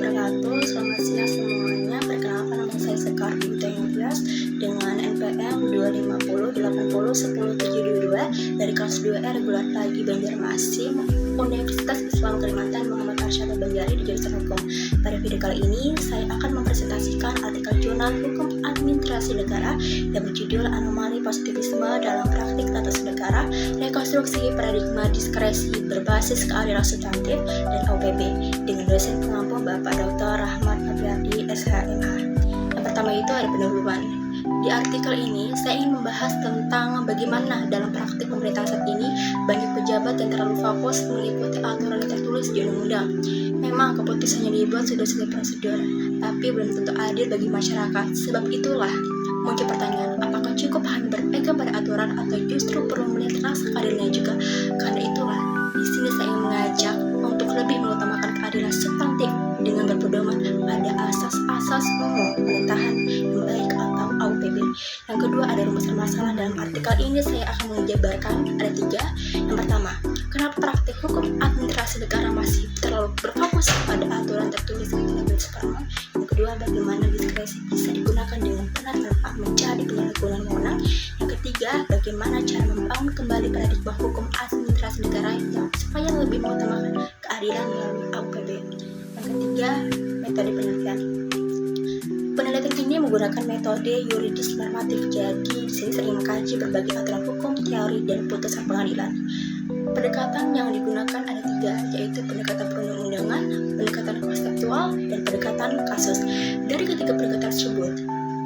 wabarakatuh. Selamat siang semuanya. Perkenalkan, nama saya Sekar Binta Yunus dengan NPM 250801072 dari kelas 2R regular pagi Banjarmasin, Universitas Islam Kalimantan Muhammad Arsyad Banjari di jurusan Hukum. Pada video kali ini saya akan mempresentasikan artikel jurnal Hukum Administrasi Negara yang berjudul Anomali Positivisme dalam Praktik Tata Negara, Rekonstruksi Paradigma Diskresi Berbasis Keadilan Substantif dan OPB dengan dosen pengampu Bapak Dr. Rahmat Abriardi SHMH. Yang pertama itu ada pendahuluan. Di artikel ini saya ingin membahas tentang bagaimana dalam praktik pemerintahan saat ini banyak pejabat yang terlalu fokus mengikuti aturan yang tertulis di undang-undang. Memang keputusan yang dibuat sudah sesuai prosedur, tapi belum tentu adil bagi masyarakat. Sebab itulah muncul pertanyaan, apakah cukup hanya berpegang pada aturan atau justru perlu melihat rasa keadilannya juga? Karena itulah di sini saya ingin mengajak untuk lebih mengutamakan keadilan substantif dengan berpedoman pada asas-asas umum pemerintahan yang baik atau AUPB. Yang kedua ada rumusan masalah. Dalam artikel ini saya akan menjabarkan ada 3. Yang pertama, kenapa praktik hukum administrasi negara masih terlalu berfokus pada aturan tertulis ketika bersepakat. Yang kedua, bagaimana diskresi bisa digunakan dengan benar tanpa menjadi penyalahgunaan wewenang. Yang ketiga, bagaimana cara membangun kembali paradigma hukum administrasi negara yang supaya lebih mengutamakan keadilan melalui AUPB. Yang ketiga, metode penelitian. Penelitian ini menggunakan metode yuridis normatif. Jadi di sini sering mengkaji berbagai aturan hukum, teori, dan putusan pengadilan. Pendekatan yang digunakan ada 3, yaitu pendekatan perundang-undangan, pendekatan konseptual, dan pendekatan kasus. Dari ketiga pendekatan tersebut,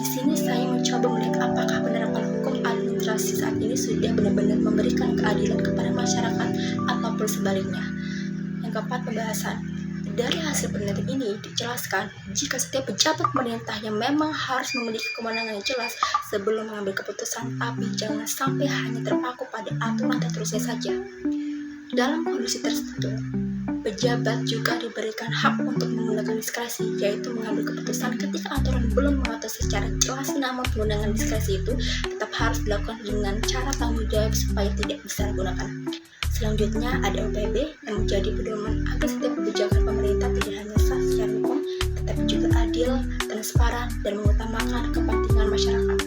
di sini saya mencoba melihat apakah penerapan hukum administrasi saat ini sudah benar-benar memberikan keadilan kepada masyarakat ataupun sebaliknya. Yang keempat, pembahasan. Dari hasil penelitian ini dijelaskan jika setiap pejabat pemerintah yang memang harus memiliki kewenangan yang jelas sebelum mengambil keputusan, tapi jangan sampai hanya terpaku pada aturan tertulisnya saja. Dalam kondisi tertentu, pejabat juga diberikan hak untuk menggunakan diskresi, yaitu mengambil keputusan ketika aturan belum mengatur secara jelas, namun penggunaan diskresi itu tetap harus dilakukan dengan cara tanggung jawab supaya tidak bisa digunakan. Selanjutnya ada OPB yang menjadi pedoman agar setiap kebijakan pemerintah tidak hanya sah secara hukum, tetapi juga adil, transparan, dan mengutamakan kepentingan masyarakat.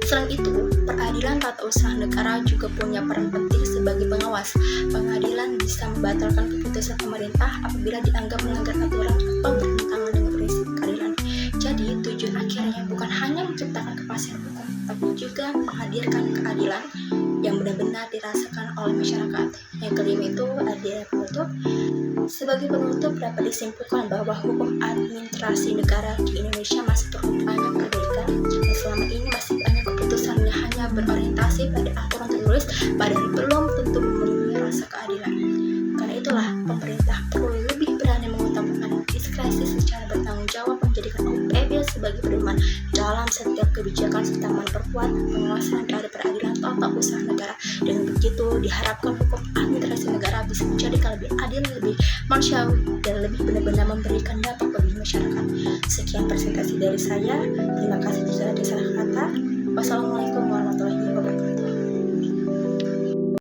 Selain itu, peradilan tata usaha negara juga punya peran penting sebagai pengawas. Pengadilan bisa membatalkan keputusan pemerintah apabila dianggap melanggar aturan atau bertentangan dengan prinsip keadilan. Jadi, tujuan akhirnya bukan hanya menciptakan kepastian hukum, tapi juga menghadirkan keadilan yang benar-benar dirasakan oleh masyarakat. Yang kelima itu ada penutup. Sebagai penutup dapat disimpulkan bahwa hukum administrasi negara di Indonesia masih perlu banyak perbaikan, dan selama ini masih banyak keputusan yang hanya berorientasi pada aturan tertulis, padahal belum tentu memenuhi rasa keadilan. Karena itulah pemerintah perlu lebih berani mengutamakan diskresi secara bertanggung jawab, menjadikan OPB sebagai pedoman dalam setiap kebijakan serta memperkuat pengawasan dari peradilan tata usaha negara. Dengan begitu diharapkan hukum administrasi negara bisa menjadikan lebih adil, lebih manusiawi, dan lebih benar-benar memberikan dampak bagi masyarakat. Sekian presentasi dari saya. Terima kasih jika ada salah kata. Wassalamualaikum warahmatullahi wabarakatuh.